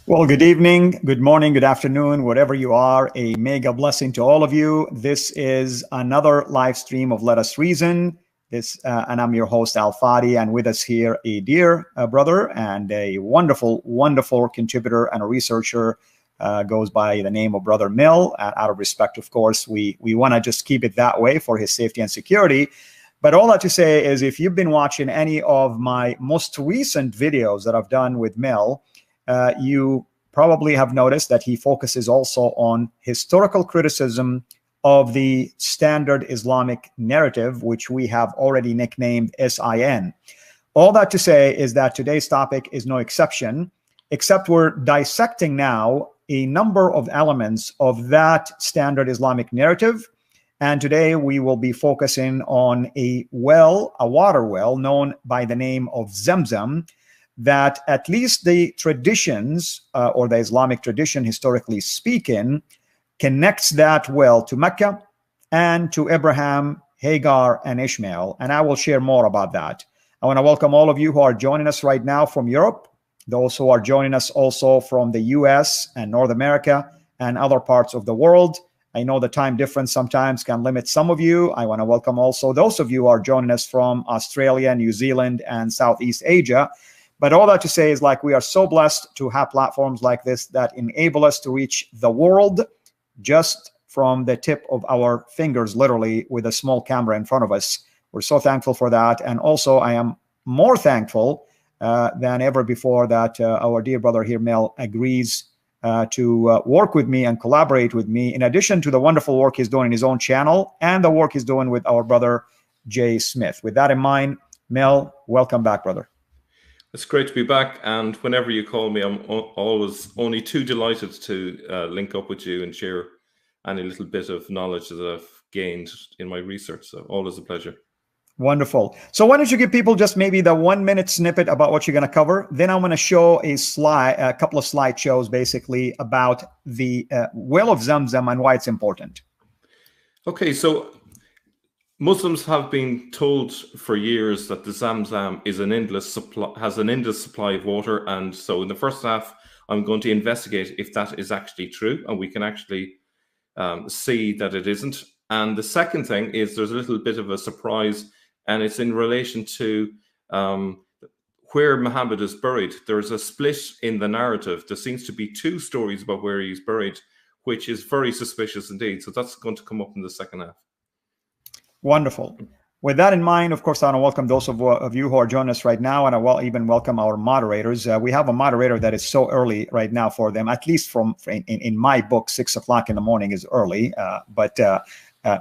Well, good evening, good morning, good afternoon, wherever you are. A mega blessing to all of you. This is another live stream of Let Us Reason. And I'm your host, Al Fadi, and with us here, a dear brother and a wonderful, wonderful contributor and a researcher, goes by the name of Brother Mill. Out of respect, of course, we want to just keep it that way for his safety and security. But all that to say is, if you've been watching any of my most recent videos that I've done with Mill, you probably have noticed that he focuses also on historical criticism of the standard Islamic narrative, which we have already nicknamed SIN. All that to say is that today's topic is no exception, except we're dissecting now a number of elements of that standard Islamic narrative. And today we will be focusing on a water well known by the name of Zamzam, that at least the traditions or the Islamic tradition, historically speaking, connects that well to Mecca and to Abraham, Hagar, and Ishmael. And I will share more about that. I want to welcome all of you who are joining us right now from Europe, those who are joining us also from the US and North America and other parts of the world. I know the time difference sometimes can limit some of you. I want to welcome also those of you who are joining us from Australia, New Zealand, and Southeast Asia. But all that to say is, like, we are so blessed to have platforms like this that enable us to reach the world just from the tip of our fingers, literally, with a small camera in front of us. We're so thankful for that. And also, I am more thankful than ever before that our dear brother here, Mel, agrees to work with me and collaborate with me, in addition to the wonderful work he's doing in his own channel and the work he's doing with our brother, Jay Smith. With that in mind, Mel, welcome back, brother. It's great to be back, and whenever you call me, I'm always only too delighted to link up with you and share any little bit of knowledge that I've gained in my research. So always a pleasure. Wonderful. So why don't you give people just maybe the 1 minute snippet about what you're going to cover? Then I'm going to show a couple of slideshows basically about the well of Zamzam and why it's important. Okay, so Muslims have been told for years that the Zamzam is has an endless supply of water, and so in the first half, I'm going to investigate if that is actually true, and we can actually see that it isn't. And the second thing is, there's a little bit of a surprise, and it's in relation to where Muhammad is buried. There's a split in the narrative. There seems to be two stories about where he's buried, which is very suspicious indeed. So that's going to come up in the second half. Wonderful. With that in mind, of course, I want to welcome those of you who are joining us right now, and I will even welcome our moderators. We have a moderator that is so early right now for them, at least in my book, 6 o'clock in the morning is early, but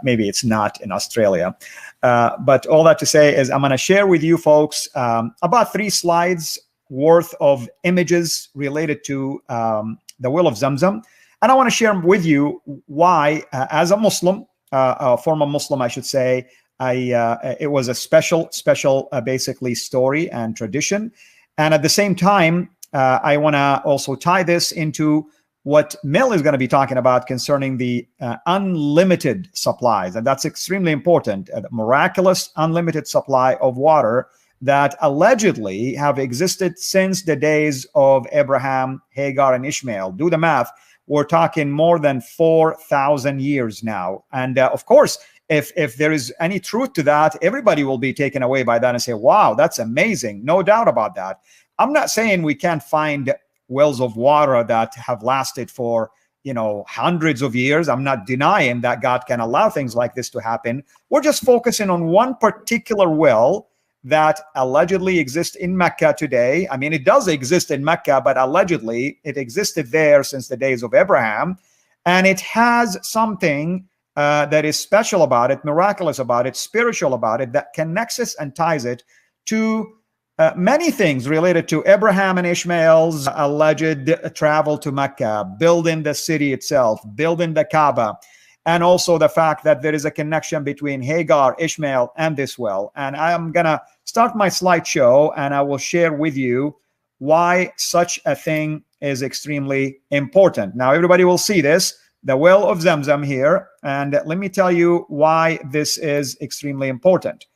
maybe it's not in Australia. But all that to say is, I'm going to share with you folks about 3 slides worth of images related to the well of Zamzam. And I want to share with you why, as a Muslim, a former Muslim, I should say, it was a special, basically story and tradition. And at the same time, I want to also tie this into what Mel is going to be talking about concerning the unlimited supplies. And that's extremely important. A miraculous unlimited supply of water that allegedly have existed since the days of Abraham, Hagar, and Ishmael. Do the math. We're talking more than 4,000 years now. And of course, if there is any truth to that, everybody will be taken away by that and say, wow, that's amazing. No doubt about that. I'm not saying we can't find wells of water that have lasted for, hundreds of years. I'm not denying that God can allow things like this to happen. We're just focusing on one particular well that allegedly exists in Mecca today. I mean, it does exist in Mecca, but allegedly it existed there since the days of Abraham. And it has something that is special about it, miraculous about it, spiritual about it, that connects us and ties it to many things related to Abraham and Ishmael's alleged travel to Mecca, building the city itself, building the Kaaba, and also the fact that there is a connection between Hagar, Ishmael, and this well. And I'm going to start my slideshow, and I will share with you why such a thing is extremely important. Now, everybody will see this, the well of Zamzam here, and let me tell you why this is extremely important.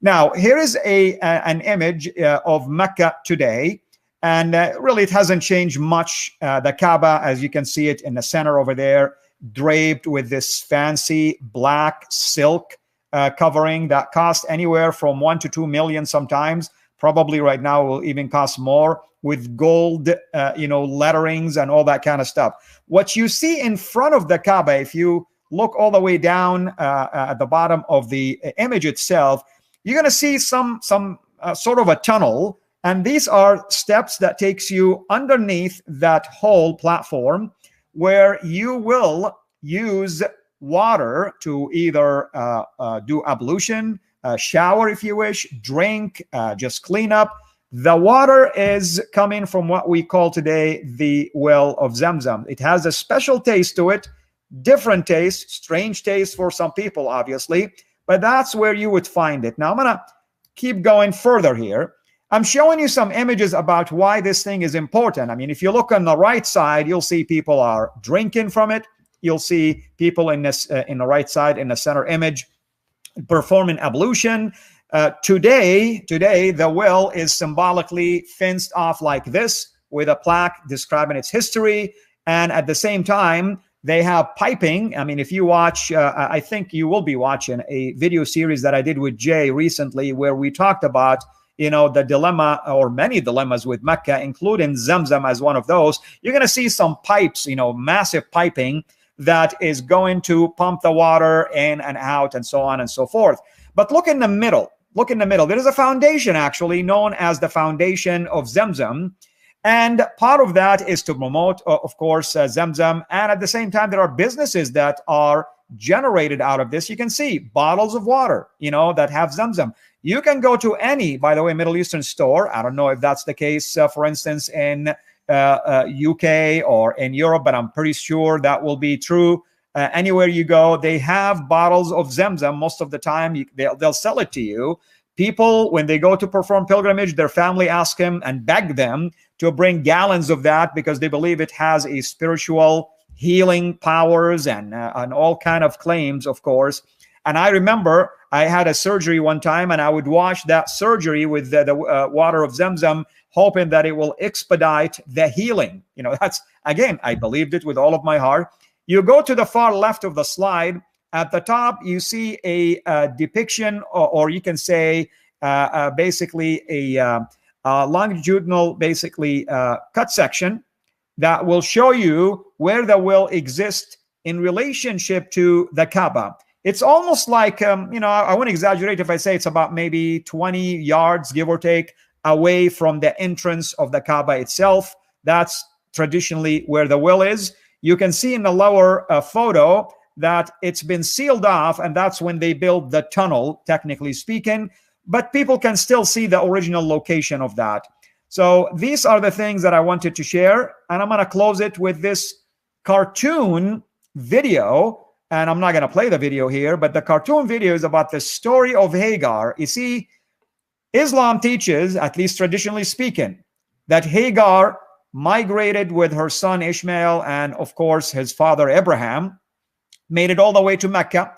Now, here is an image of Mecca today, And really, it hasn't changed much. The Kaaba, as you can see it in the center over there, draped with this fancy black silk covering that cost anywhere from 1 to 2 million sometimes. Probably right now will even cost more, with gold, letterings and all that kind of stuff. What you see in front of the Kaaba, if you look all the way down at the bottom of the image itself, you're going to see some sort of a tunnel. And these are steps that takes you underneath that whole platform, where you will use water to either do ablution, shower if you wish, drink, just clean up. The water is coming from what we call today the well of Zamzam. It has a special taste to it, different taste, strange taste for some people, obviously, but that's where you would find it. Now, I'm going to keep going further here. I'm showing you some images about why this thing is important. I mean, if you look on the right side, you'll see people are drinking from it. You'll see people in this in the right side in the center image performing ablution. Today, the well is symbolically fenced off like this, with a plaque describing its history. And at the same time, they have piping. I mean, if you watch, I think you will be watching a video series that I did with Jay recently, where we talked about, the dilemma, or many dilemmas with Mecca, including Zamzam as one of those. You're going to see some pipes, massive piping that is going to pump the water in and out and so on and so forth. But look in the middle. Look in the middle. There is a foundation actually known as the Foundation of Zamzam. And part of that is to promote, of course, Zamzam. And at the same time, there are businesses that are generated out of this. You can see bottles of water, that have Zamzam. You can go to any, by the way, Middle Eastern store. I don't know if that's the case, for instance, in UK or in Europe, but I'm pretty sure that will be true. Anywhere you go, they have bottles of Zamzam. Most of the time, they'll sell it to you. People, when they go to perform pilgrimage, their family ask them and beg them to bring gallons of that, because they believe it has a spiritual healing powers and all kind of claims, of course. And I remember I had a surgery one time, and I would wash that surgery with the water of Zamzam, hoping that it will expedite the healing. That's, again, I believed it with all of my heart. You go to the far left of the slide. At the top, you see a depiction, or you can say basically a longitudinal, basically cut section that will show you where the well exists in relationship to the Kaaba. It's almost like, I wouldn't exaggerate if I say it's about maybe 20 yards, give or take, away from the entrance of the Kaaba itself. That's traditionally where the well is. You can see in the lower photo that it's been sealed off, and that's when they built the tunnel, technically speaking, but people can still see the original location of that. So these are the things that I wanted to share, and I'm going to close it with this cartoon video. And I'm not going to play the video here, but the cartoon video is about the story of Hagar. You see, Islam teaches, at least traditionally speaking, that Hagar migrated with her son Ishmael and, of course, his father Abraham, made it all the way to Mecca,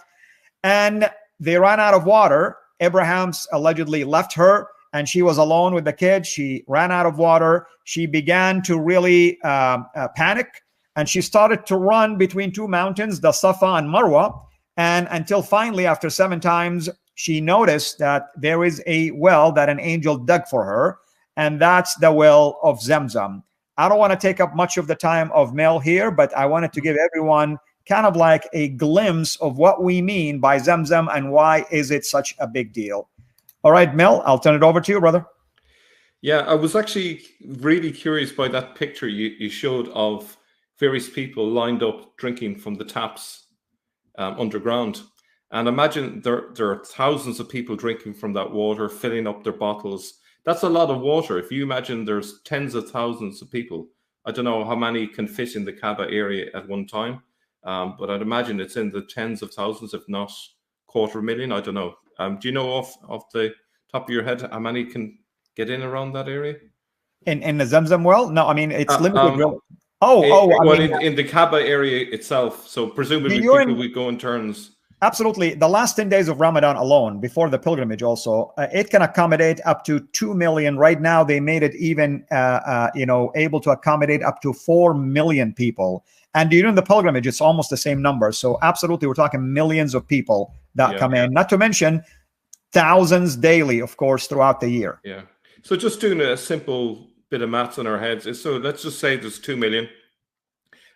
and they ran out of water. Abraham's allegedly left her, and she was alone with the kid. She ran out of water. She began to really panic. And she started to run between two mountains, the Safa and Marwa. And until finally, after 7 times, she noticed that there is a well that an angel dug for her. And that's the well of Zamzam. I don't want to take up much of the time of Mel here, but I wanted to give everyone kind of like a glimpse of what we mean by Zamzam and why is it such a big deal. All right, Mel, I'll turn it over to you, brother. Yeah, I was actually really curious by that picture you showed of various people lined up drinking from the taps underground. And imagine there are thousands of people drinking from that water, filling up their bottles. That's a lot of water. If you imagine there's tens of thousands of people, I don't know how many can fit in the Kaaba area at one time, but I'd imagine it's in the tens of thousands, if not 250,000. I don't know. Do you know off the top of your head how many can get in around that area? In the Zamzam well? No, I mean, it's limited. In the Kaaba area itself. So presumably people would go in turns Absolutely. The last 10 days of Ramadan alone, before the pilgrimage also, it can accommodate up to 2 million. Right now, they made it even, able to accommodate up to 4 million people. And during the pilgrimage, it's almost the same number. So absolutely, we're talking millions of people that come in, not to mention thousands daily, of course, throughout the year. Yeah. So just doing a simple bit of maths in our heads is, so let's just say there's 2 million.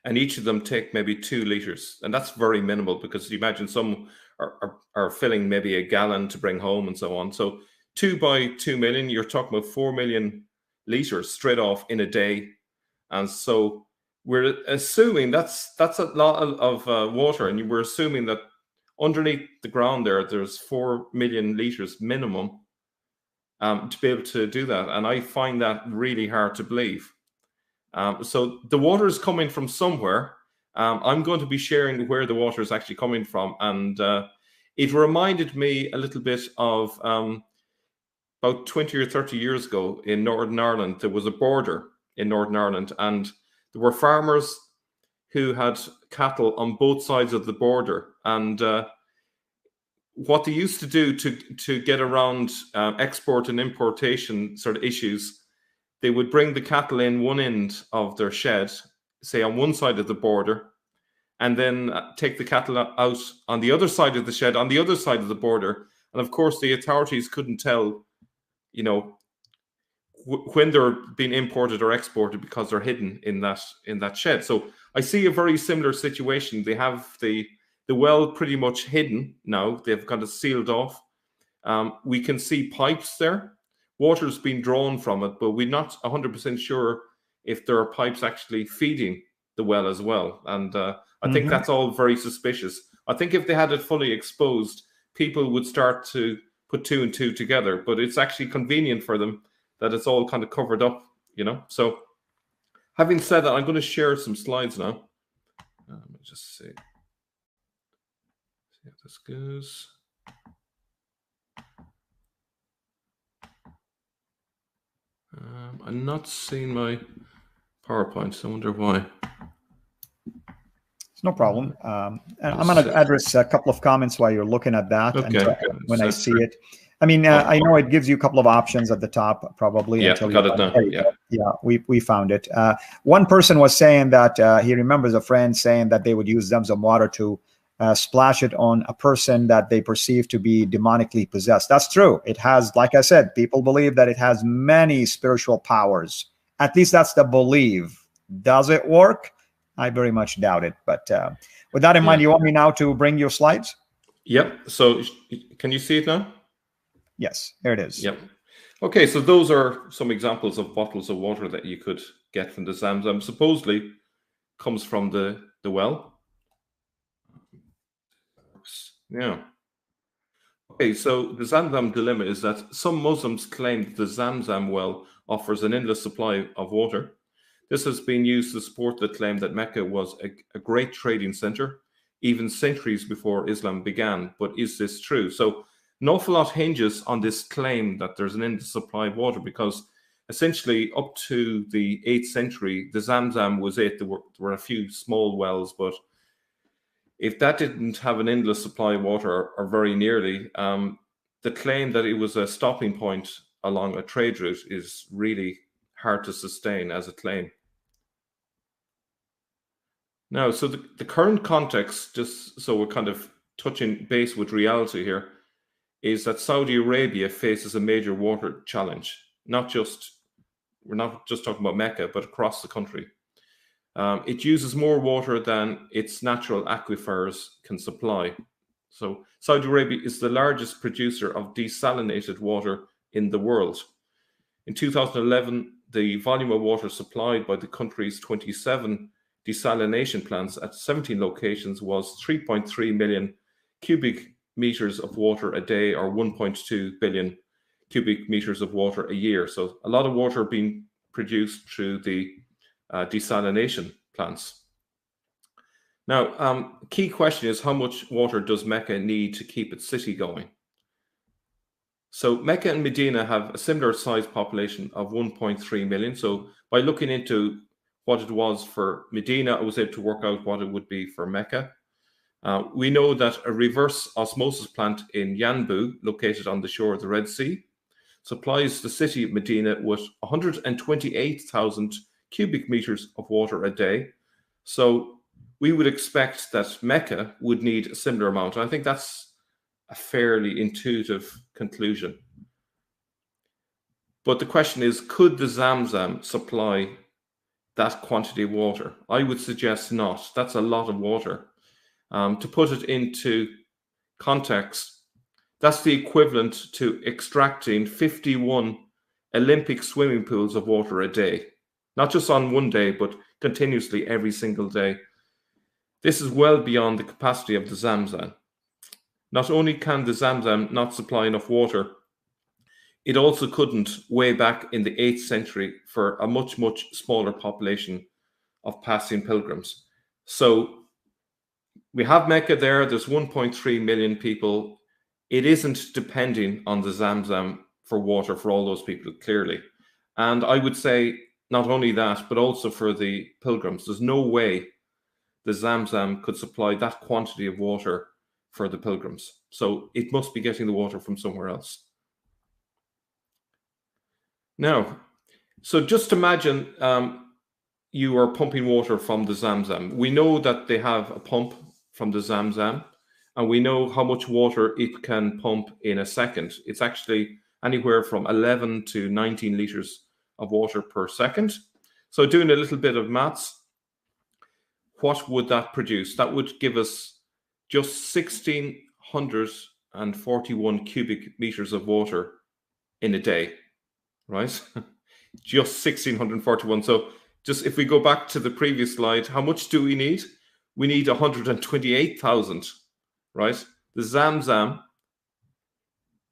And each of them take maybe 2 liters. And that's very minimal, because you imagine some are filling maybe a gallon to bring home and so on. So 2 by 2 million, you're talking about 4 million liters straight off in a day. And so we're assuming that's a lot of water. And we're assuming that underneath the ground there's 4 million liters minimum to be able to do that. And I find that really hard to believe. So the water is coming from somewhere. I'm going to be sharing where the water is actually coming from. And it reminded me a little bit of about 20 or 30 years ago in Northern Ireland. There was a border in Northern Ireland, and there were farmers who had cattle on both sides of the border. And what they used to do to get around export and importation sort of issues, they would bring the cattle in one end of their shed, say on one side of the border, and then take the cattle out on the other side of the shed, on the other side of the border. And of course, the authorities couldn't tell, when they're being imported or exported, because they're hidden in that shed. So I see a very similar situation. They have the well pretty much hidden now. They've kind of sealed off. We can see pipes there. Water's been drawn from it, but we're not 100% sure if there are pipes actually feeding the well as well. And I think that's all very suspicious. I think if they had it fully exposed, people would start to put 2 and 2 together, but it's actually convenient for them that it's all kind of covered up, So having said that, I'm going to share some slides now. Let me just see how this goes. I'm not seeing my PowerPoint, so I wonder why. It's no problem. And I'm going to address a couple of comments while you're looking at that. Okay. And when I see it. I mean, I know it gives you a couple of options at the top, probably. Yeah, got it now. Yeah, we found it. One person was saying that he remembers a friend saying that they would use Zamzam water to splash it on a person that they perceive to be demonically possessed. That's true. It has, like I said, people believe that it has many spiritual powers. At least that's the belief. Does it work? I very much doubt it. But with that in mind, you want me now to bring your slides? Yep. So can you see it now? Yes, there it is. Yep. Okay, so those are some examples of bottles of water that you could get from the Zamzam. Supposedly comes from the well. Yeah. Okay, so the Zamzam dilemma is that some Muslims claim that the Zamzam well offers an endless supply of water. This has been used to support the claim that Mecca was a great trading center, even centuries before Islam began. But is this true? So an awful lot hinges on this claim that there's an endless supply of water, because essentially up to the 8th century, the Zamzam was it. There were a few small wells, but if that didn't have an endless supply of water, or very nearly, the claim that it was a stopping point along a trade route is really hard to sustain as a claim. Now, so the current context, just so we're kind of touching base with reality here, is that Saudi Arabia faces a major water challenge. We're not just talking about Mecca, but across the country. It uses more water than its natural aquifers can supply. So Saudi Arabia is the largest producer of desalinated water in the world. In 2011, the volume of water supplied by the country's 27 desalination plants at 17 locations was 3.3 million cubic meters of water a day, or 1.2 billion cubic meters of water a year. So a lot of water being produced through the desalination plants. Now, key question is, how much water does Mecca need to keep its city going? So Mecca and Medina have a similar size population of 1.3 million. So by looking into what it was for Medina, I was able to work out what it would be for Mecca. We know that a reverse osmosis plant in Yanbu, located on the shore of the Red Sea, supplies the city of Medina with 128,000 cubic meters of water a day. So we would expect that Mecca would need a similar amount. I think that's a fairly intuitive conclusion. But the question is, could the Zamzam supply that quantity of water? I would suggest not. That's a lot of water. To put it into context, that's the equivalent to extracting 51 Olympic swimming pools of water a day. Not just on one day, but continuously every single day. This is well beyond the capacity of the Zamzam. Not only can the Zamzam not supply enough water, it also couldn't way back in the 8th century for a much, much smaller population of passing pilgrims. So we have Mecca there. There's 1.3 million people. It isn't depending on the Zamzam for water for all those people, clearly. And I would say not only that, but also for the pilgrims. There's no way the Zamzam could supply that quantity of water for the pilgrims. So it must be getting the water from somewhere else. Now, so just imagine you are pumping water from the Zamzam. We know that they have a pump from the Zamzam, and we know how much water it can pump in a second. It's actually anywhere from 11 to 19 liters of water per second. So doing a little bit of maths, what would that produce? That would give us just 1,641 cubic meters of water in a day, right? Just 1,641. So just if we go back to the previous slide, how much do we need? We need 128,000, right? The Zamzam,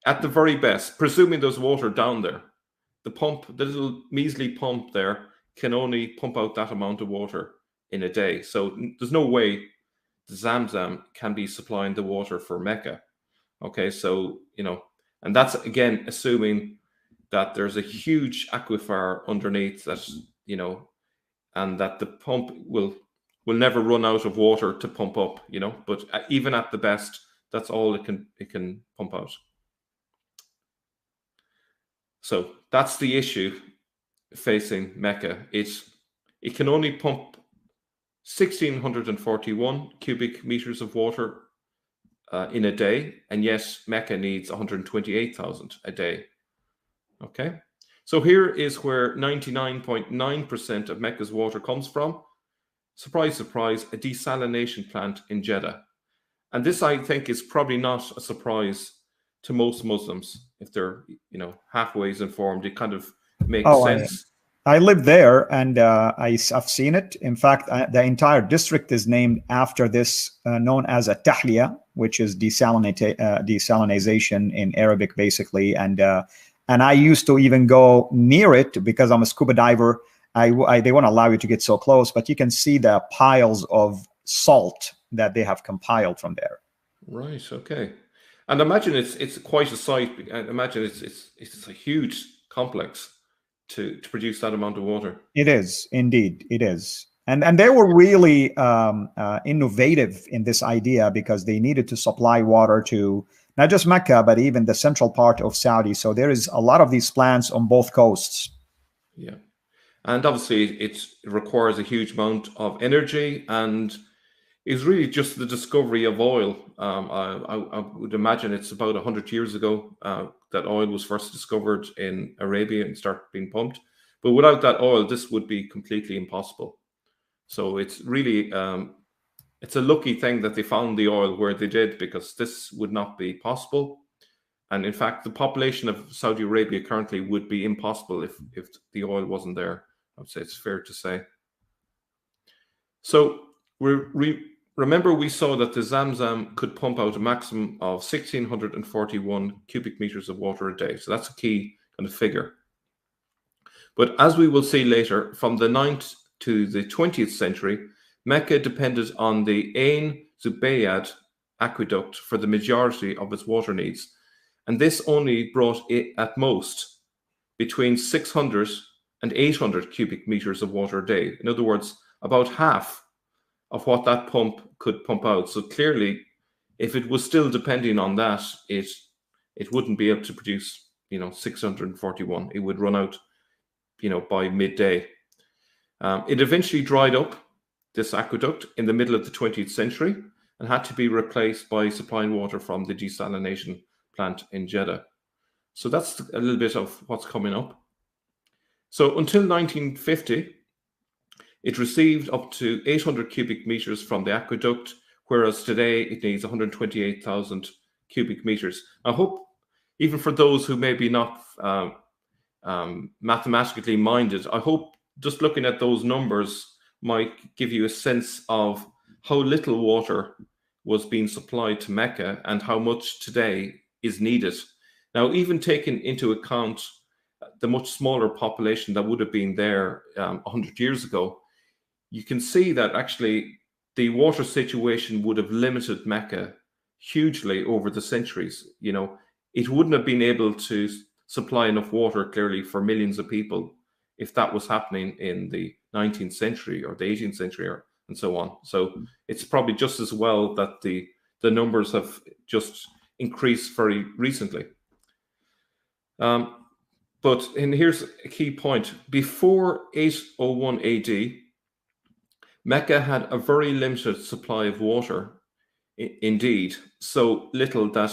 at the very best, presuming there's water down there, the pump, the little measly pump there, can only pump out that amount of water in a day. So there's no way the Zamzam can be supplying the water for Mecca. Okay, so, you know, and that's, again, assuming that there's a huge aquifer underneath that, you know, and that the pump will never run out of water to pump up, you know, but even at the best, that's all it can pump out. So that's the issue facing Mecca. It can only pump 1,641 cubic meters of water in a day, and yes, Mecca needs 128,000 a day. Okay, so here is where 99.9% of Mecca's water comes from. Surprise, surprise, a desalination plant in Jeddah. And this, I think, is probably not a surprise to most Muslims. If they're, you know, halfway informed, it kind of makes sense. I live there, and I've seen it. In fact, the entire district is named after this, known as a tahliya, which is desalinization in Arabic, basically. And I used to even go near it because I'm a scuba diver. They won't allow you to get so close, but you can see the piles of salt that they have compiled from there. Right. Okay. And imagine it's quite a site. Imagine it's a huge complex to produce that amount of water. It is, indeed, it is. And they were really innovative in this idea because they needed to supply water to not just Mecca, but even the central part of Saudi. So there is a lot of these plants on both coasts. Yeah. And obviously it requires a huge amount of energy, and is really just the discovery of oil. I would imagine it's about 100 years ago that oil was first discovered in Arabia and started being pumped. But without that oil, this would be completely impossible. So it's really, it's a lucky thing that they found the oil where they did, because this would not be possible. And in fact, the population of Saudi Arabia currently would be impossible if the oil wasn't there. I would say it's fair to say. So remember, we saw that the Zamzam could pump out a maximum of 1,641 cubic meters of water a day. So that's a key kind of figure. But as we will see later, from the 9th to the 20th century, Mecca depended on the Ain Zubayad aqueduct for the majority of its water needs. And this only brought it at most between 600 and 800 cubic meters of water a day. In other words, about half of what that pump could pump out. So clearly, if it was still depending on that, it wouldn't be able to produce, 641. It would run out, by midday. It eventually dried up, this aqueduct, in the middle of the 20th century and had to be replaced by supplying water from the desalination plant in Jeddah. So that's a little bit of what's coming up. So until 1950, it received up to 800 cubic meters from the aqueduct, whereas today it needs 128,000 cubic meters. I hope, even for those who may be not mathematically minded, I hope just looking at those numbers might give you a sense of how little water was being supplied to Mecca and how much today is needed. Now, even taking into account the much smaller population that would have been there 100 years ago, you can see that actually the water situation would have limited Mecca hugely over the centuries. It wouldn't have been able to supply enough water, clearly, for millions of people if that was happening in the 19th century or the 18th century and so on. So it's probably just as well that the numbers have just increased very recently. And here's a key point. Before 801 AD, Mecca had a very limited supply of water, indeed, so little that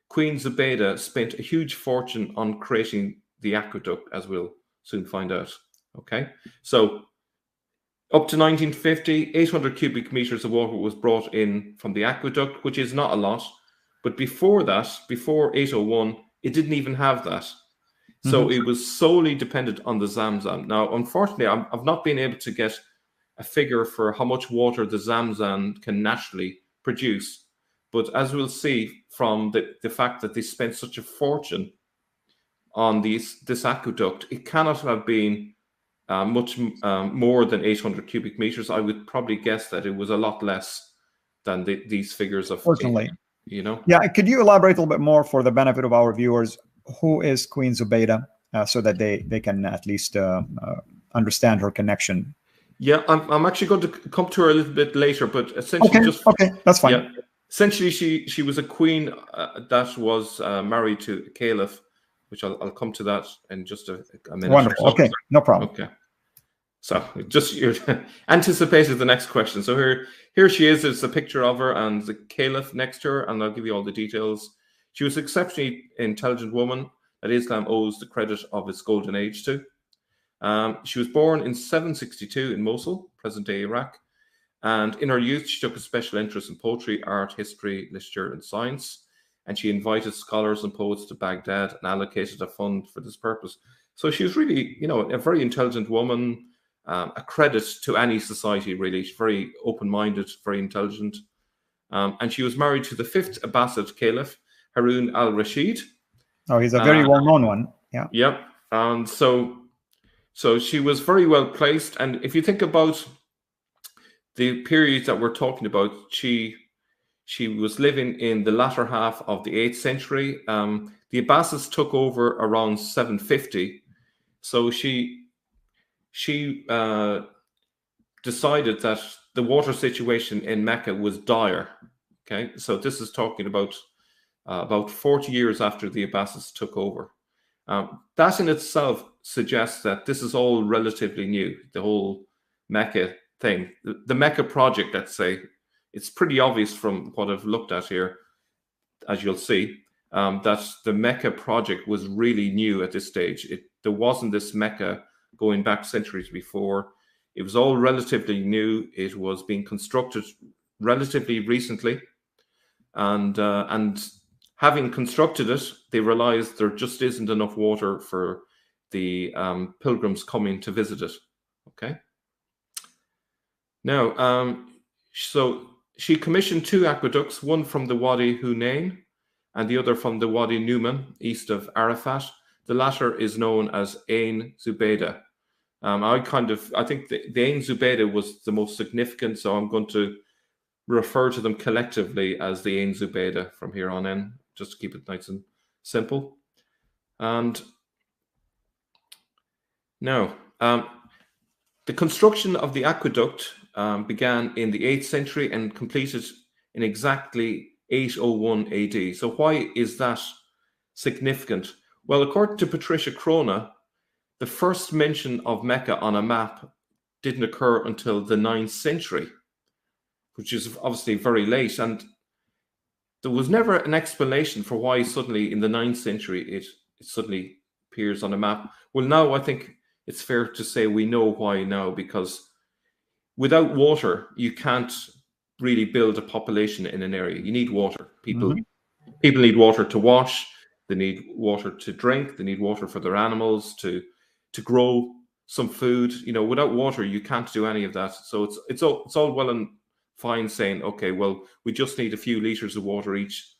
Queen Zubaydah spent a huge fortune on creating the aqueduct, as we'll soon find out. Okay, so up to 1950, 800 cubic meters of water was brought in from the aqueduct, which is not a lot. But before that, before 801, it didn't even have that. So it was solely dependent on the Zamzam. Now, unfortunately, I've not been able to get a figure for how much water the Zamzam can naturally produce. But as we'll see from the fact that they spent such a fortune on this aqueduct, it cannot have been much more than 800 cubic meters. I would probably guess that it was a lot less than these figures of, Personally. Yeah, could you elaborate a little bit more for the benefit of our viewers? Who is Queen Zubaydah, so that they can at least understand her connection? Yeah, I'm actually going to come to her a little bit later, but essentially okay, that's fine. Yeah, essentially she was a queen that was married to a caliph, which I'll come to that in just a minute. Wonderful. Okay, no problem. Okay, so just you anticipated the next question. So here she is. It's a picture of her and the caliph next to her, and I'll give you all the details. She was an exceptionally intelligent woman that Islam owes the credit of its golden age to. She was born in 762 in Mosul, present-day Iraq, and in her youth she took a special interest in poetry, art, history, literature, and science, and she invited scholars and poets to Baghdad and allocated a fund for this purpose. So she was really, a very intelligent woman, a credit to any society, really. She's very open-minded, very intelligent, and she was married to the 5th Abbasid Caliph, Harun al-Rashid. Oh, he's a very well-known one. Yeah. Yep. And so she was very well placed. And if you think about the period that we're talking about, she was living in the latter half of the 8th century. The Abbasids took over around 750. So she decided that the water situation in Mecca was dire. Okay, so this is talking about 40 years after the Abbasids took over. That in itself suggests that this is all relatively new, the whole Mecca thing. The Mecca project, let's say, it's pretty obvious from what I've looked at here, as you'll see, that the Mecca project was really new at this stage. There wasn't this Mecca going back centuries before. It was all relatively new. It was being constructed relatively recently. And having constructed it, they realized there just isn't enough water for the pilgrims coming to visit it. Okay. Now, so she commissioned 2 aqueducts, one from the Wadi Hunain and the other from the Wadi Numan, east of Arafat. The latter is known as Ain Zubaydah. I think the Ain Zubaydah was the most significant, so I'm going to refer to them collectively as the Ain Zubaydah from here on in, just to keep it nice and simple. And now, the construction of the aqueduct began in the 8th century and completed in exactly 801 AD. So why is that significant? Well, according to Patricia Crona, the first mention of Mecca on a map didn't occur until the 9th century, which is obviously very late. And there was never an explanation for why suddenly in the 9th century it suddenly appears on a map. Well, now I think it's fair to say we know why now, because without water, you can't really build a population in an area. You need water. People need water to wash. They need water to drink. They need water for their animals to grow some food. You know, without water, you can't do any of that. So it's all well and fine saying, okay, well, we just need a few liters of water each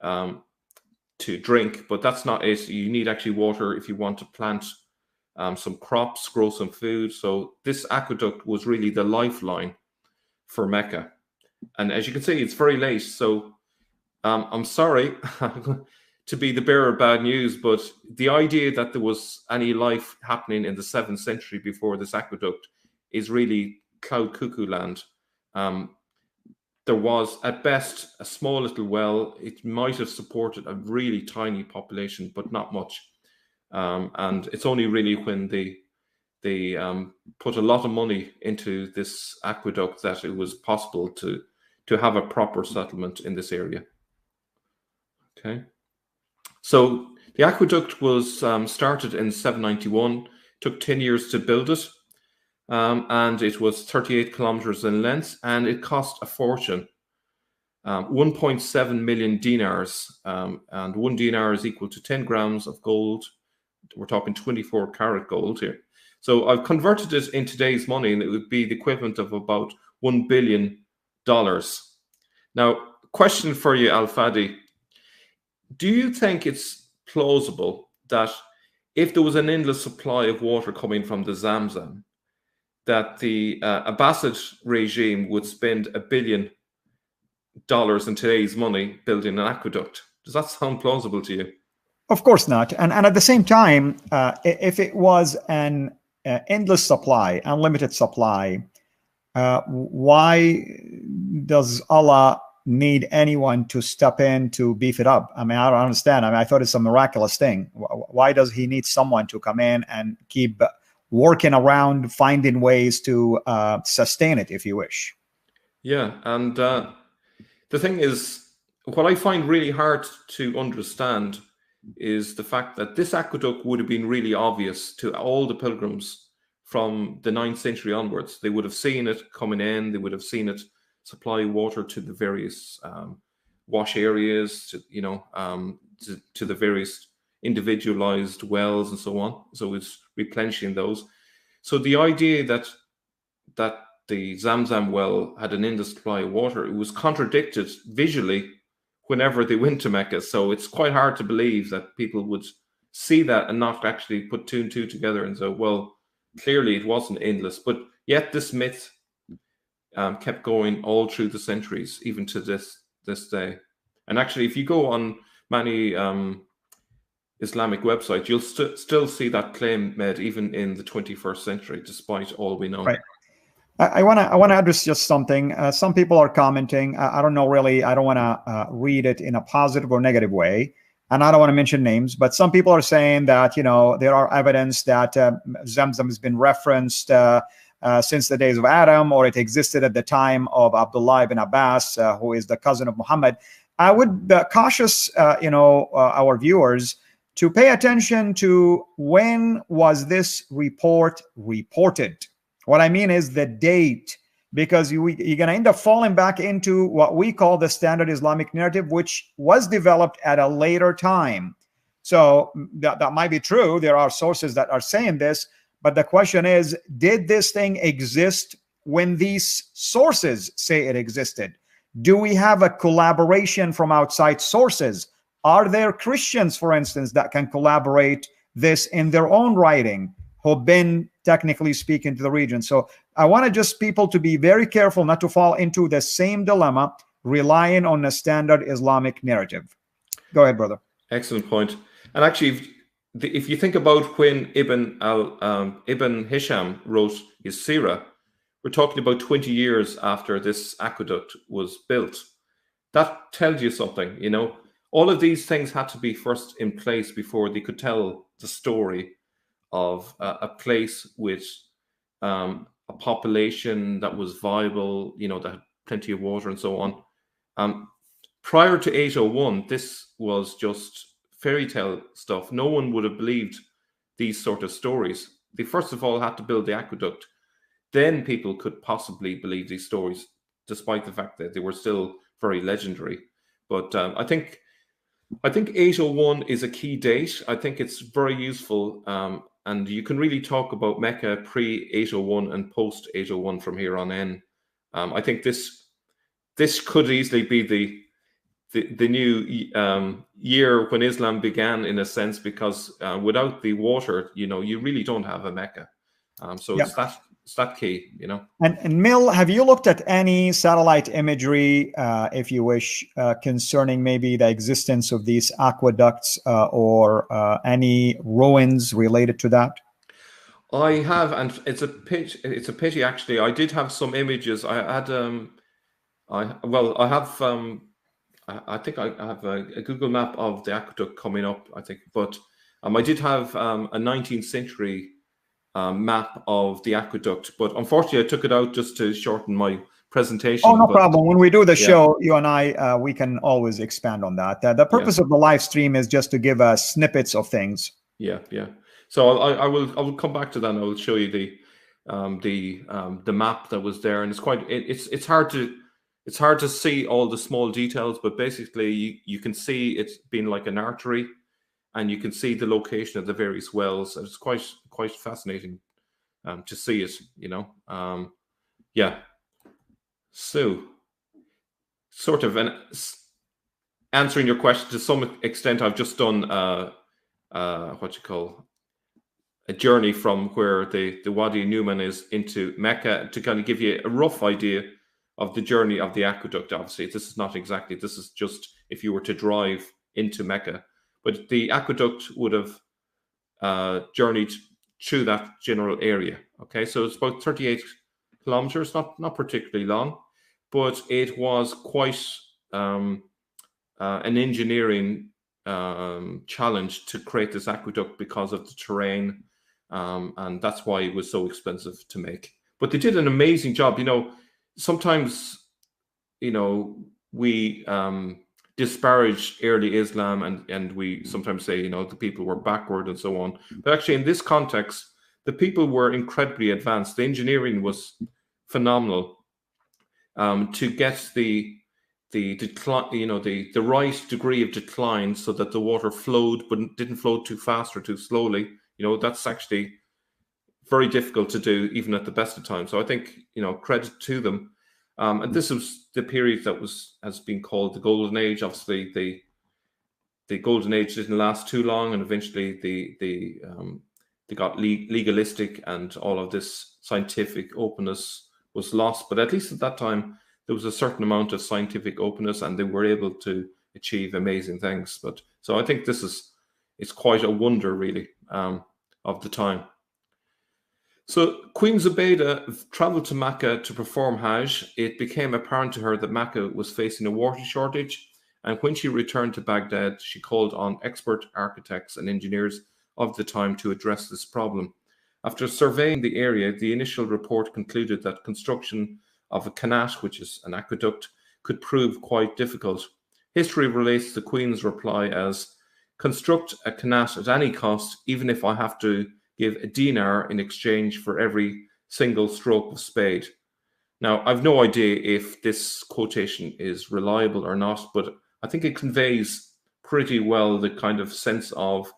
to drink, but that's not it. You need actually water if you want to plant some crops, grow some food. So this aqueduct was really the lifeline for Mecca. And as you can see, it's very late. So I'm sorry to be the bearer of bad news, but the idea that there was any life happening in the 7th century before this aqueduct is really cloud cuckoo land. There was, at best, a small little well. It might have supported a really tiny population, but not much. And it's only really when they put a lot of money into this aqueduct that it was possible to have a proper settlement in this area. Okay. So the aqueduct was started in 791, took 10 years to build it, and it was 38 kilometers in length, and it cost a fortune, 1.7 million dinars, and 1 dinar is equal to 10 grams of gold. We're talking 24 karat gold here. So I've converted it in today's money, and it would be the equivalent of about $1 billion. Now, question for you, Al-Fadi. Do you think it's plausible that if there was an endless supply of water coming from the Zamzam, that the Abbasid regime would spend $1 billion in today's money building an aqueduct? Does that sound plausible to you? Of course not. And at the same time, if it was an endless supply, unlimited supply, why does Allah need anyone to step in to beef it up? I mean, I don't understand. I mean, I thought it's a miraculous thing. Why does he need someone to come in and keep working around, finding ways to sustain it, if you wish? Yeah, and the thing is, what I find really hard to understand is the fact that this aqueduct would have been really obvious to all the pilgrims from the 9th century onwards. They would have seen it coming in. They would have seen it supply water to the various wash areas, to the various individualized wells and so on. So it's replenishing those. So the idea that the Zamzam well had an endless supply of water, it was contradicted visually whenever they went to Mecca. So it's quite hard to believe that people would see that and not actually put 2 and 2 together and say, well, clearly it wasn't endless. But yet this myth kept going all through the centuries, even to this day. And actually, if you go on many Islamic websites, you'll still see that claim made even in the 21st century, despite all we know. Right. I want to address just something. Some people are commenting. I don't know really. I don't want to read it in a positive or negative way, and I don't want to mention names. But some people are saying that there are evidence that Zamzam has been referenced since the days of Adam, or it existed at the time of Abdullah ibn Abbas, who is the cousin of Muhammad. I would cautious our viewers to pay attention to when was this report reported. What I mean is the date, because you're going to end up falling back into what we call the standard Islamic narrative, which was developed at a later time. So that might be true. There are sources that are saying this, but the question is, did this thing exist when these sources say it existed? Do we have a collaboration from outside sources? Are there Christians, for instance, that can collaborate this in their own writing, who've been, technically speaking, to the region? So I want to just people to be very careful not to fall into the same dilemma, relying on the standard Islamic narrative. Go ahead, brother. Excellent point. And actually, if you think about when Ibn Hisham wrote his Sirah, we're talking about 20 years after this aqueduct was built. That tells you something, you know. All of these things had to be first in place before they could tell the story of a place with a population that was viable, you know, that had plenty of water and so on. Prior to 801, this was just fairy tale stuff. No one would have believed these sort of stories. They first of all had to build the aqueduct. Then people could possibly believe these stories, despite the fact that they were still very legendary. But I think 801 is a key date. I think it's very useful. And you can really talk about Mecca pre-801 and post-801 from here on in. I think this could easily be the new year when Islam began, in a sense, because without the water, you know, you really don't have a Mecca. So it's that key, you know. And Mill, have you looked at any satellite imagery, if you wish, concerning maybe the existence of these aqueducts or any ruins related to that? I have, and it's a pity actually. I did have some images. I had I think I have a Google map of the aqueduct coming up, I think, but I did have a 19th century map of the aqueduct, but unfortunately I took it out just to shorten my presentation. Oh, no problem. When we do the show, you and I, we can always expand on that. The purpose of the live stream is just to give us snippets of things. Yeah. So I will come back to that, and I will show you the map that was there, and it's hard to see all the small details, but basically you can see it's been like an artery, and you can see the location of the various wells. It's quite fascinating to see it, you know. So, sort of answering your question to some extent, I've just done a journey from where the Wadi Numan is into Mecca to kind of give you a rough idea of the journey of the aqueduct. Obviously, this is just if you were to drive into Mecca. But the aqueduct would have journeyed through that general area. Okay, so it's about 38 kilometers, not particularly long, but it was quite an engineering challenge to create this aqueduct because of the terrain, and that's why it was so expensive to make. But they did an amazing job. You know, sometimes, you know, we disparage early Islam, and we sometimes say, you know, the people were backward and so on. But actually, in this context, the people were incredibly advanced. The engineering was phenomenal to get the decline, you know, the right degree of decline, so that the water flowed but didn't flow too fast or too slowly. You know, that's actually very difficult to do even at the best of times. So I think, you know, credit to them. And this was the period that has been called the Golden Age. Obviously, the Golden Age didn't last too long, and eventually they got legalistic, and all of this scientific openness was lost. But at least at that time, there was a certain amount of scientific openness, and they were able to achieve amazing things. But so I think it's quite a wonder, really, of the time. So Queen Zubaydah traveled to Mecca to perform Hajj. It became apparent to her that Mecca was facing a water shortage, and when she returned to Baghdad, she called on expert architects and engineers of the time to address this problem. After surveying the area, the initial report concluded that construction of a qanat, which is an aqueduct, could prove quite difficult. History relates the Queen's reply as, "Construct a qanat at any cost, even if I have to give a dinar in exchange for every single stroke of spade." Now, I've no idea if this quotation is reliable or not, but I think it conveys pretty well the kind of sense of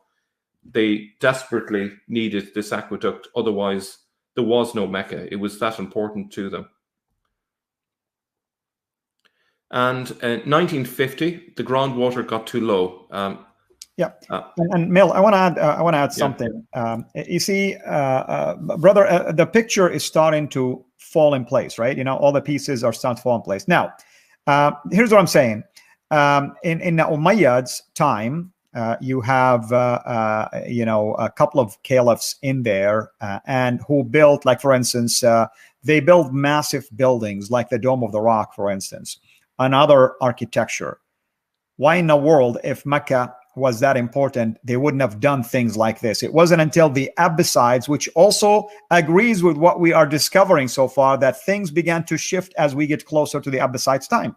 they desperately needed this aqueduct. Otherwise, there was no Mecca. It was that important to them. And in 1950, the groundwater got too low. And Mill, I want to add something. You see, brother, the picture is starting to fall in place, right? You know, all the pieces are starting to fall in place. Now, here's what I'm saying. In Umayyads' time, you have you know, a couple of caliphs in there, and who built, like for instance, They build massive buildings like the Dome of the Rock, for instance, and other architecture. Why in the world, if Mecca was that important, they wouldn't have done things like this? It wasn't until the Abbasides, which also agrees with what we are discovering so far, that things began to shift as we get closer to the Abbasides' time.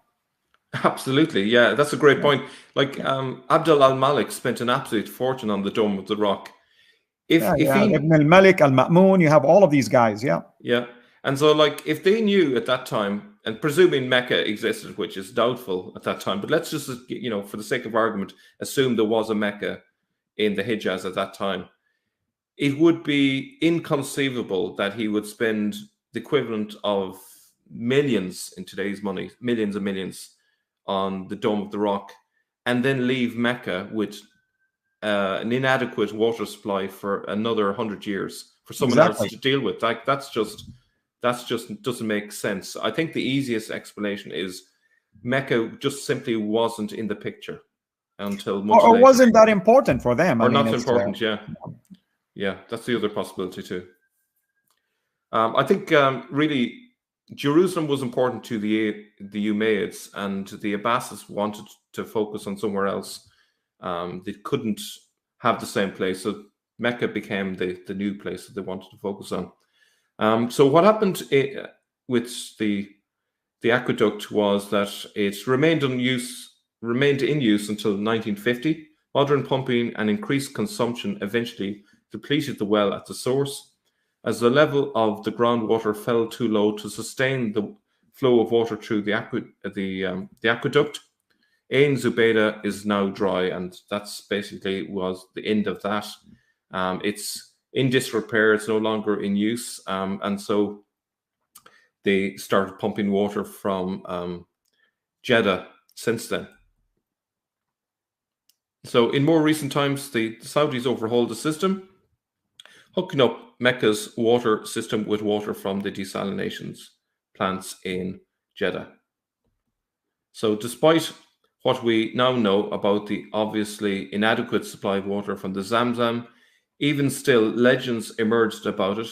Absolutely, yeah, that's a great point. Like Abdul al-Malik spent an absolute fortune on the Dome of the Rock. If he Ibn al-Malik, al-Ma'mun, you have all of these guys, yeah. And so, like, if they knew at that time, and presuming Mecca existed, which is doubtful at that time, but let's just, for the sake of argument, assume there was a Mecca in the Hijaz at that time, it would be inconceivable that he would spend the equivalent of millions in today's money, millions and millions, on the Dome of the Rock, and then leave Mecca with an inadequate water supply for another 100 years for someone else to deal with. Like, that's just doesn't make sense. I think the easiest explanation is Mecca just simply wasn't in the picture until much later. Or wasn't that important for them. Or not important, yeah, that's the other possibility too. I think really Jerusalem was important to the Umayyads, and the Abbasids wanted to focus on somewhere else. They couldn't have the same place, so Mecca became the new place that they wanted to focus on. So what happened with the aqueduct was that it remained in use until 1950. Modern pumping and increased consumption eventually depleted the well at the source. As the level of the groundwater fell too low to sustain the flow of water through the aqueduct, Ain Zubaydah is now dry, and that's basically was the end of that. It's in disrepair, it's no longer in use, and so they started pumping water from Jeddah since then. So in more recent times, the Saudis overhauled the system, hooking up Mecca's water system with water from the desalination plants in Jeddah. So despite what we now know about the obviously inadequate supply of water from the Zamzam, even still, legends emerged about it,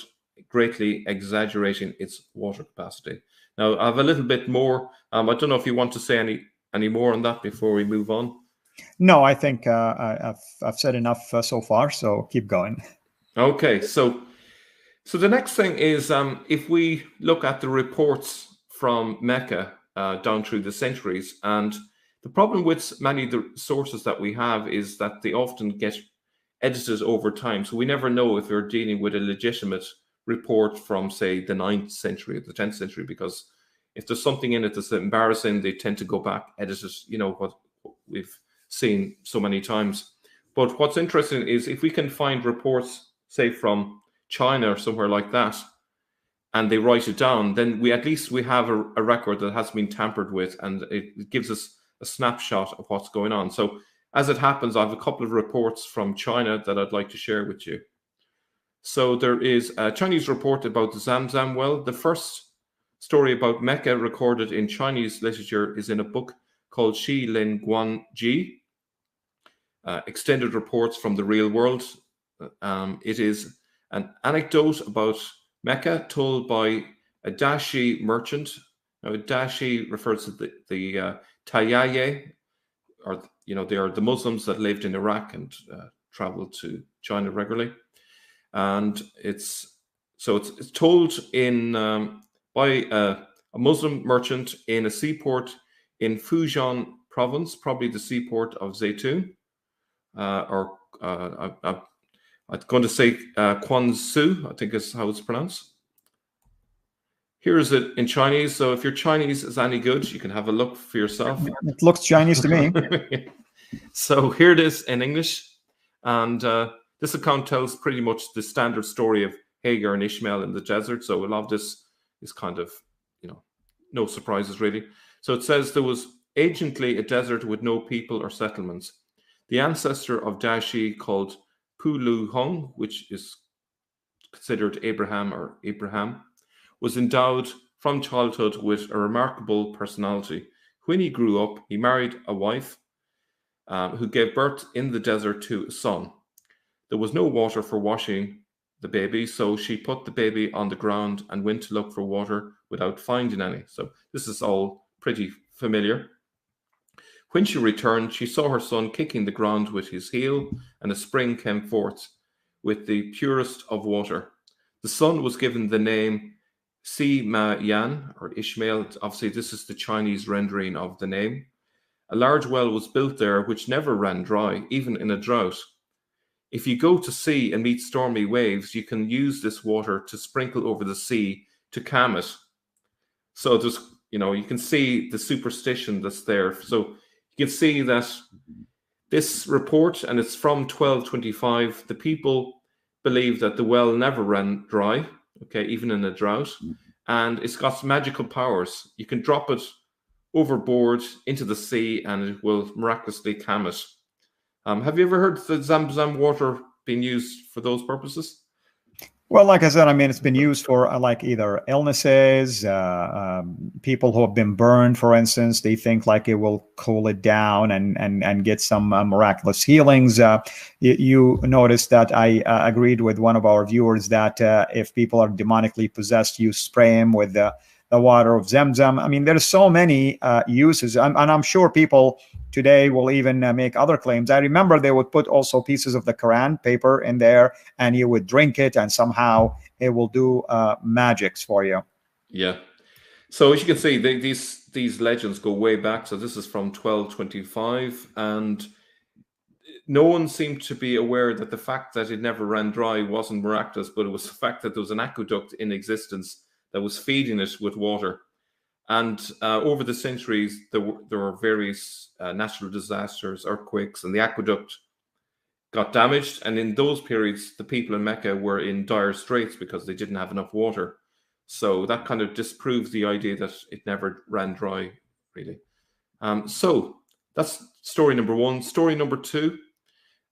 greatly exaggerating its water capacity. Now, I have a little bit more. I don't know if you want to say any more on that before we move on. No, I think I've said enough so far, so keep going. Okay, so the next thing is if we look at the reports from Mecca down through the centuries, and the problem with many of the sources that we have is that they often get edited over time. So we never know if we're dealing with a legitimate report from, say, the 9th century or the 10th century, because if there's something in it that's embarrassing, they tend to go back, edit it, what we've seen so many times. But what's interesting is if we can find reports, say, from China or somewhere like that, and they write it down, then we at least have a record that has been tampered with, and it gives us a snapshot of what's going on. So as it happens, I have a couple of reports from China that I'd like to share with you. So there is a Chinese report about the Zamzam well. The first story about Mecca recorded in Chinese literature is in a book called Shi Lin Guan Ji, Extended Reports from the Real World. It is an anecdote about Mecca told by a Dashi merchant. Now, a Dashi refers to the Tayyaye, or they are the Muslims that lived in Iraq and traveled to China regularly. And it's told in by a Muslim merchant in a seaport in Fujian province, probably the seaport of Zaytun, or I'm going to say Quanzhou, I think is how it's pronounced. Here's it in Chinese. So if your Chinese is any good, you can have a look for yourself. It looks Chinese to me. So here it is in English. And this account tells pretty much the standard story of Hagar and Ishmael in the desert. So a lot of this is kind of, no surprises really. So it says there was anciently a desert with no people or settlements. The ancestor of Dashi, called Pulu Hong, which is considered Abraham, was endowed from childhood with a remarkable personality. When he grew up, he married a wife who gave birth in the desert to a son. There was no water for washing the baby. So she put the baby on the ground and went to look for water without finding any. So this is all pretty familiar. When she returned, she saw her son kicking the ground with his heel, and a spring came forth with the purest of water. The son was given the name Si Ma Yan, or Ishmael. Obviously, this is the Chinese rendering of the name. A large well was built there which never ran dry, even in a drought. If you go to sea and meet stormy waves, you can use this water to sprinkle over the sea to calm it. So there's, you can see the superstition that's there. So you can see that this report, and it's from 1225, the people believe that the well never ran dry, okay, even in a drought, and it's got magical powers. You can drop it overboard into the sea and it will miraculously calm it. Have you ever heard the Zamzam water being used for those purposes? Well, like I said, I mean, it's been used for like either illnesses, people who have been burned, for instance. They think like it will cool it down and get some miraculous healings. You noticed that I agreed with one of our viewers that if people are demonically possessed, you spray them with the water of Zamzam. I mean, there's so many uses, and I'm sure people today will even make other claims. I remember they would put also pieces of the Quran paper in there, and you would drink it, and somehow it will do magics for you. Yeah. So as you can see, these legends go way back. So this is from 1225, and no one seemed to be aware that the fact that it never ran dry wasn't miraculous, but it was the fact that there was an aqueduct in existence that was feeding it with water. And over the centuries, there were various natural disasters, earthquakes, and the aqueduct got damaged. And in those periods, the people in Mecca were in dire straits because they didn't have enough water. So that kind of disproves the idea that it never ran dry, really. So that's story number one. Story number two,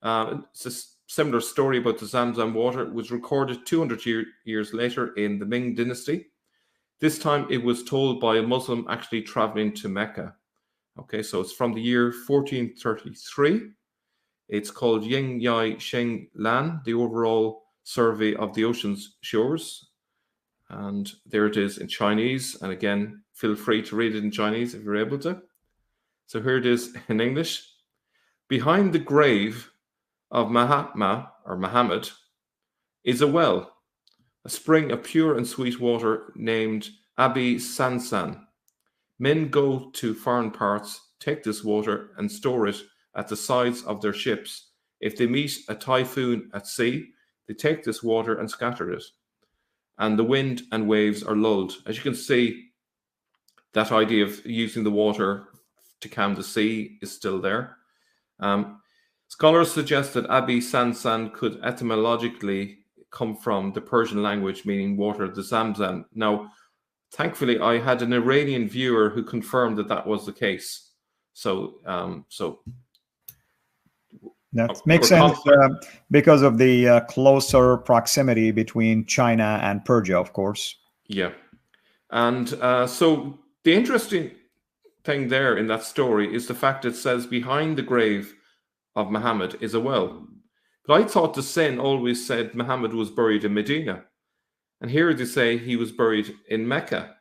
it's a similar story about the Zamzam water. It was recorded 200 years later in the Ming dynasty. This time it was told by a Muslim actually traveling to Mecca. Okay, so it's from the year 1433. It's called Ying Yai Sheng Lan, the overall survey of the ocean's shores. And there it is in Chinese. And again, feel free to read it in Chinese if you're able to. So here it is in English. Behind the grave of Mahatma or Muhammad is a well, a spring of pure and sweet water named Abi Sansan. Men go to foreign parts, take this water and store it at the sides of their ships. If they meet a typhoon at sea, they take this water and scatter it, and the wind and waves are lulled. As you can see, that idea of using the water to calm the sea is still there. Scholars suggest that Abi Sansan could etymologically come from the Persian language meaning water, the Zamzam. Now, thankfully, I had an Iranian viewer who confirmed that that was the case. So that makes sense because of the closer proximity between China and Persia, of course. Yeah. And so the interesting thing there in that story is the fact it says behind the grave of Muhammad is a well. But I thought the Sin always said Muhammad was buried in Medina. And here they say he was buried in Mecca.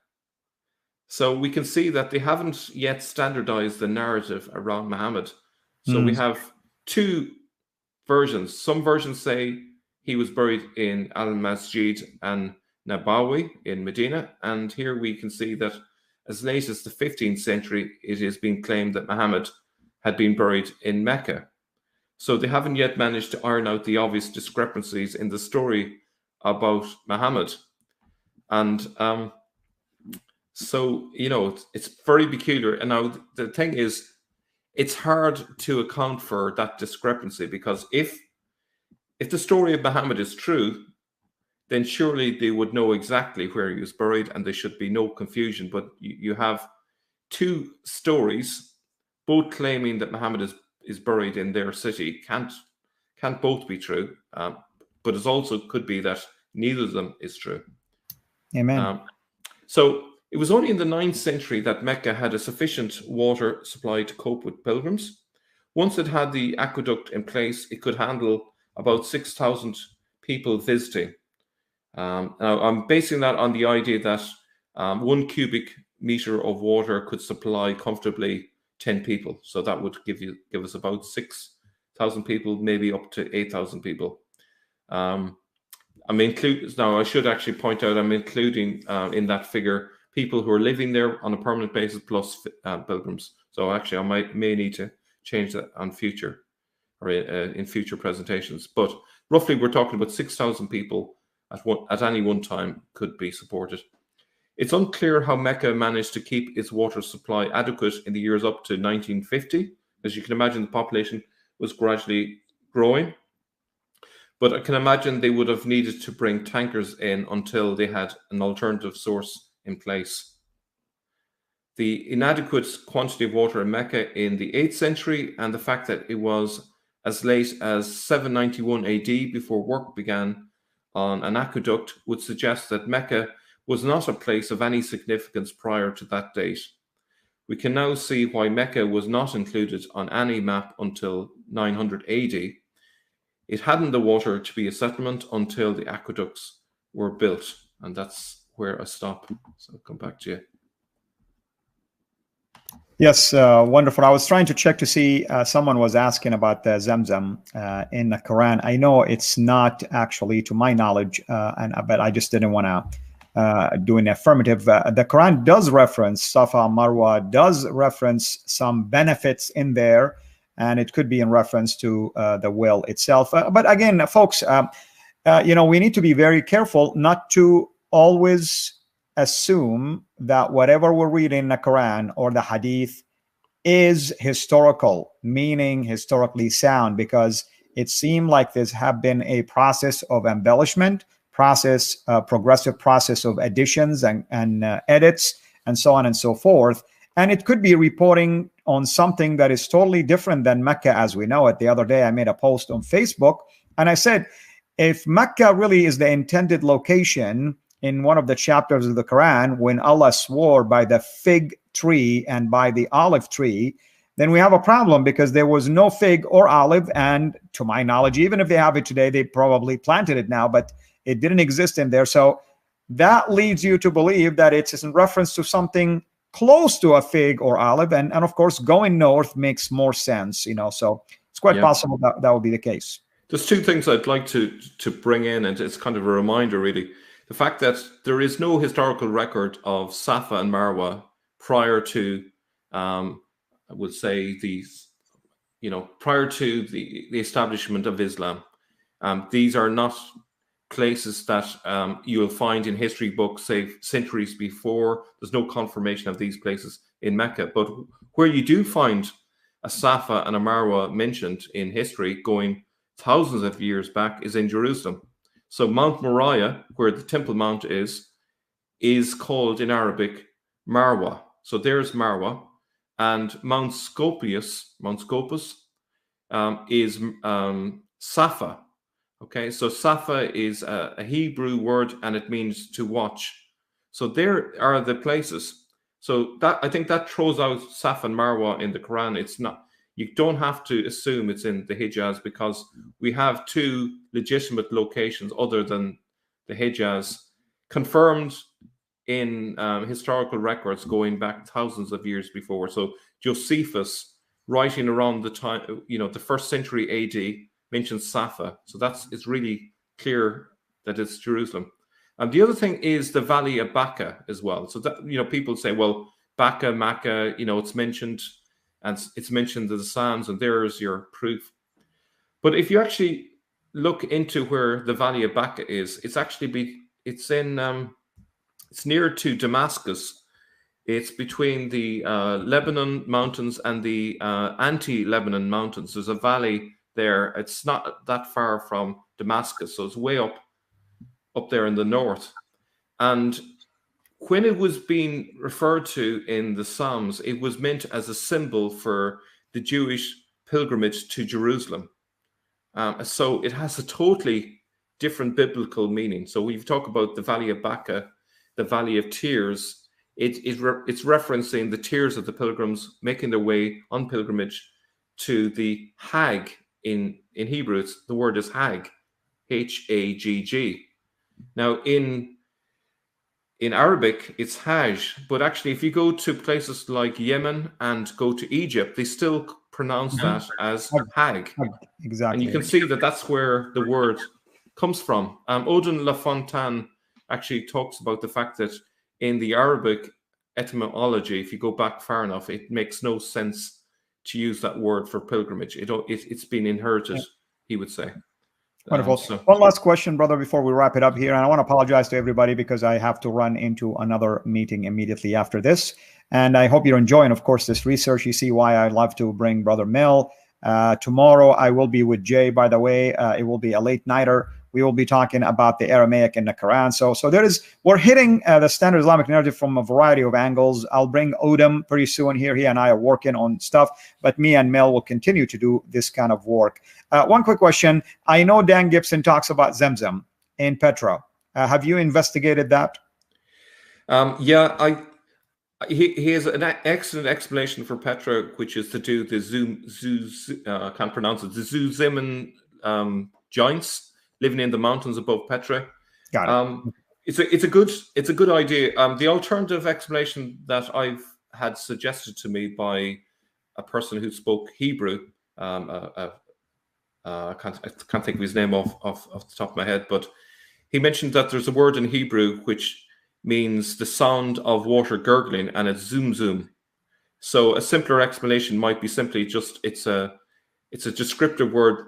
So we can see that they haven't yet standardized the narrative around Muhammad. So we have two versions. Some versions say he was buried in Al-Masjid and Nabawi in Medina. And here we can see that as late as the 15th century, it is being claimed that Muhammad had been buried in Mecca. So they haven't yet managed to iron out the obvious discrepancies in the story about Muhammad. And so, it's very peculiar. And now the thing is, it's hard to account for that discrepancy, because if the story of Muhammad is true, then surely they would know exactly where he was buried and there should be no confusion. But you have two stories, both claiming that Muhammad is buried in their city. Can't both be true. But it also could be that neither of them is true. Amen. So it was only in the 9th century that Mecca had a sufficient water supply to cope with pilgrims. Once it had the aqueduct in place, it could handle about 6,000 people visiting. Now I'm basing that on the idea that 1 cubic meter of water could supply comfortably 10 people. So that would give us about 6,000 people, maybe up to 8,000 people. Now I should actually point out I'm including in that figure people who are living there on a permanent basis plus pilgrims. So actually I may need to change that on future or in future presentations. But roughly we're talking about 6,000 people at any one time could be supported. It's unclear how Mecca managed to keep its water supply adequate in the years up to 1950. As you can imagine, the population was gradually growing. But I can imagine they would have needed to bring tankers in until they had an alternative source in place. The inadequate quantity of water in Mecca in the 8th century and the fact that it was as late as 791 AD before work began on an aqueduct would suggest that Mecca was not a place of any significance prior to that date. We can now see why Mecca was not included on any map until 900 AD. It hadn't the water to be a settlement until the aqueducts were built. And that's where I stop. So I'll come back to you. Yes, wonderful. I was trying to check to see, someone was asking about the Zamzam in the Quran. I know it's not actually, to my knowledge, but I just didn't want to do an affirmative. The Quran does reference Safa, Marwa, does reference some benefits in there, and it could be in reference to the well itself. But again, folks, we need to be very careful not to always assume that whatever we're reading in the Quran or the Hadith is historical, meaning historically sound, because it seemed like this have been a process of embellishment, progressive process of additions and edits, and so on and so forth. And it could be reporting on something that is totally different than Mecca as we know it. The other day, I made a post on Facebook, and I said, if Mecca really is the intended location in one of the chapters of the Quran, when Allah swore by the fig tree and by the olive tree, then we have a problem, because there was no fig or olive. And to my knowledge, even if they have it today, they probably planted it now, but it didn't exist in there. So that leads you to believe that it's in reference to something close to a fig or olive. And of course, going north makes more sense, so it's quite possible that would be the case. There's two things I'd like to bring in, and it's kind of a reminder, really. The fact that there is no historical record of Safa and Marwa prior to, I would say, prior to the establishment of Islam. These are not places that you will find in history books, say, centuries before. There's no confirmation of these places in Mecca. But where you do find a Safa and a Marwa mentioned in history going thousands of years back is in Jerusalem. So Mount Moriah, where the Temple Mount is called in Arabic Marwa. So there's Marwa. And Mount Scopus is Safa. Okay, so Safa is a Hebrew word, and it means to watch. So there are the places. So that, I think, that throws out Safa and Marwa in the Quran. It's not. You don't have to assume it's in the Hijaz, because we have two legitimate locations other than the Hijaz confirmed in historical records going back thousands of years before. So Josephus, writing around the time, the 1st century AD, mentions Safa. So it's really clear that it's Jerusalem. And the other thing is the Valley of Baca as well. So that, people say, well, Baca, Makkah, it's mentioned. And it's mentioned in the Psalms, and there's your proof. But if you actually look into where the Valley of Baca is, it's near to Damascus. It's between the Lebanon mountains and the anti-Lebanon mountains. There's a valley there. It's not that far from Damascus, so it's way up there in the north. And when it was being referred to in the Psalms, it was meant as a symbol for the Jewish pilgrimage to Jerusalem. So it has a totally different biblical meaning. So we've talked about the Valley of Baca, the Valley of Tears. It's referencing the tears of the pilgrims making their way on pilgrimage to the Hag. In Hebrew, the word is Hag, Hagg. Now, in Arabic, it's Hajj, but actually, if you go to places like Yemen and go to Egypt, they still pronounce that as Hag. Exactly. And you can see that that's where the word comes from. Odin Lafontaine actually talks about the fact that in the Arabic etymology, if you go back far enough, it makes no sense to use that word for pilgrimage. It's been inherited, he would say. Wonderful. One last question, brother, before we wrap it up here. And I want to apologize to everybody because I have to run into another meeting immediately after this. And I hope you're enjoying, of course, this research. You see why I love to bring Brother Mel. Tomorrow, I will be with Jay, by the way. It will be a late nighter. We will be talking about the Aramaic and the Quran. So we're hitting the standard Islamic narrative from a variety of angles. I'll bring Odom pretty soon here. He and I are working on stuff, but me and Mel will continue to do this kind of work. One quick question. I know Dan Gibson talks about Zamzam in Petra. Have you investigated that? Yeah, he has an excellent explanation for Petra, which is to do the I can't pronounce it, the Zamzam giants living in the mountains above Petra. Got it. It's a good idea. The alternative explanation that I've had suggested to me by a person who spoke Hebrew, I can't think of his name off the top of my head, but he mentioned that there's a word in Hebrew which means the sound of water gurgling, and it's zoom. So a simpler explanation might be simply just it's a descriptive word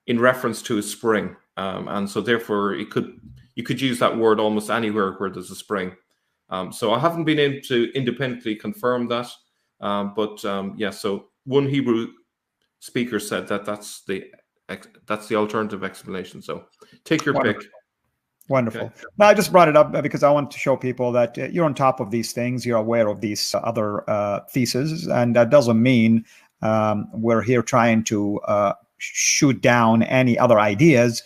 in reference to a spring, and so therefore you could use that word almost anywhere where there's a spring. So I haven't been able to independently confirm that, but yeah. So one Hebrew speaker said that that's the alternative explanation. So take your pick. Wonderful. Okay. Now, I just brought it up because I want to show people that you're on top of these things. You're aware of these other theses, and that doesn't mean we're here trying to shoot down any other ideas.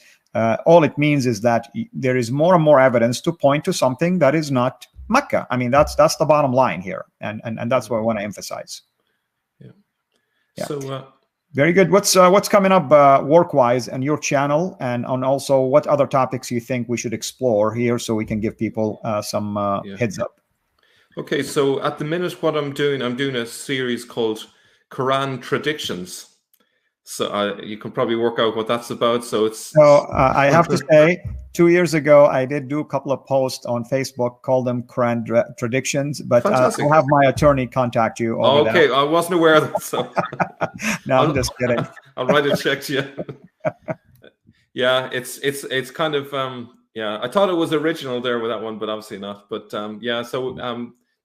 All it means is that there is more and more evidence to point to something that is not Mecca. I mean, that's the bottom line here, and that's what I want to emphasize. Yeah. So. Very good. What's coming up work-wise on your channel, and on also what other topics you think we should explore here, so we can give people some heads up? Okay, so at the minute, what I'm doing a series called Quran Traditions. So you can probably work out what that's about. So I have to say, 2 years ago, I did do a couple of posts on Facebook, call them Quran Traditions, but I'll have my attorney contact you. Okay, I wasn't aware of that. So. No, I'm just kidding. I'll write a check to you. Yeah, it's kind of yeah. I thought it was original there with that one, but obviously not. But yeah, so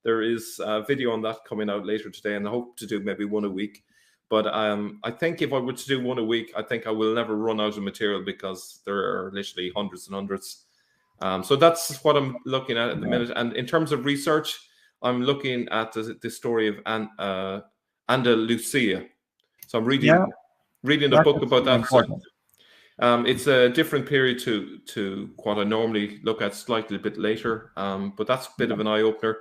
there is a video on that coming out later today, and I hope to do maybe one a week. But I think if I were to do one a week, I think I will never run out of material because there are literally hundreds and hundreds. So that's what I'm looking at the minute. And in terms of research, I'm looking at the story of Andalusia. So I'm reading a book about that. So, it's a different period to what I normally look at, slightly a bit later. But that's a bit of an eye opener.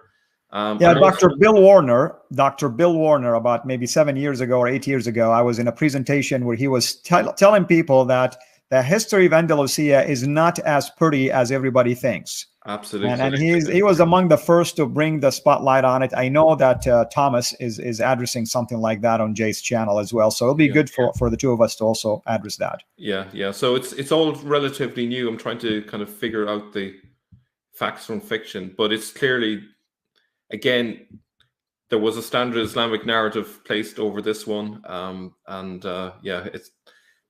Yeah, Dr. Bill Warner, about maybe 7 years ago or 8 years ago, I was in a presentation where he was telling people that the history of Andalusia is not as pretty as everybody thinks. Absolutely. And he was among the first to bring the spotlight on it. I know that Thomas is addressing something like that on Jay's channel as well. So it'll be good for the two of us to also address that. Yeah. So it's all relatively new. I'm trying to kind of figure out the facts from fiction, but it's clearly, again, there was a standard Islamic narrative placed over this one, yeah,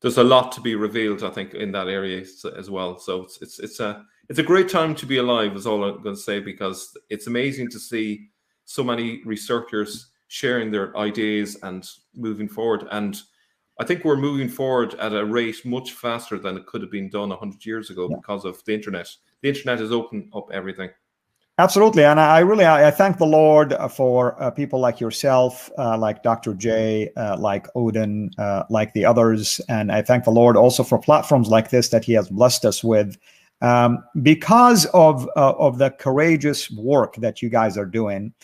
there's a lot to be revealed, I think, in that area as well. So it's a great time to be alive, is all I'm going to say, because it's amazing to see so many researchers sharing their ideas and moving forward. And I think we're moving forward at a rate much faster than it could have been done 100 years ago because of the internet. The internet has opened up everything. Absolutely. And I thank the Lord for people like yourself, like Dr. J, like Odin, like the others. And I thank the Lord also for platforms like this that he has blessed us with, because of the courageous work that you guys are doing.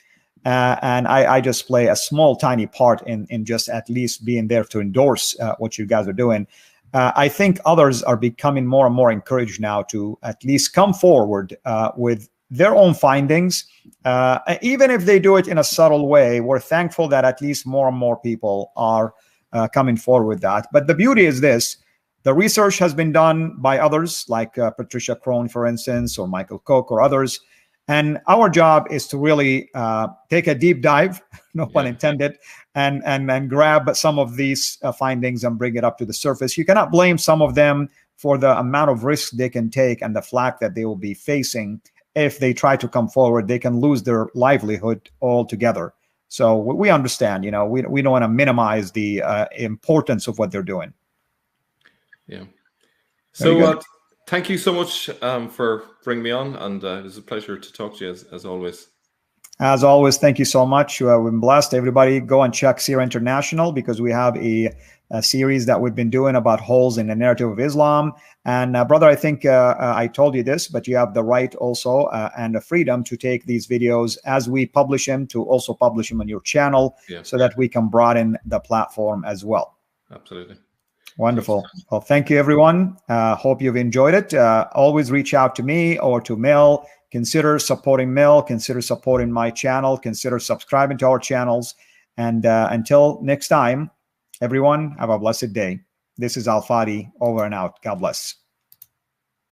And I just play a small, tiny part in just at least being there to endorse what you guys are doing. I think others are becoming more and more encouraged now to at least come forward with their own findings. Even if they do it in a subtle way, we're thankful that at least more and more people are coming forward with that. But the beauty is this: the research has been done by others, like Patricia Crone, for instance, or Michael Cook, or others. And our job is to really take a deep dive, no pun intended, and grab some of these findings and bring it up to the surface. You cannot blame some of them for the amount of risk they can take and the flack that they will be facing. If they try to come forward, they can lose their livelihood altogether. So we understand, we don't want to minimize the importance of what they're doing. Yeah. So thank you so much for bringing me on, and it was a pleasure to talk to you as always. As always, thank you so much. We've been blessed. Everybody go and check Sierra International, because we have a series that we've been doing about holes in the narrative of Islam. And brother, I think I told you this, but you have the right also and the freedom to take these videos as we publish them, to also publish them on your channel, so that we can broaden the platform as well. Absolutely. Wonderful. Well, thank you, everyone. Hope you've enjoyed it. Always reach out to me or to Mel. Consider supporting Mel. Consider supporting my channel. Consider subscribing to our channels. And until next time, everyone, have a blessed day. This is Fadi, over and out. God bless.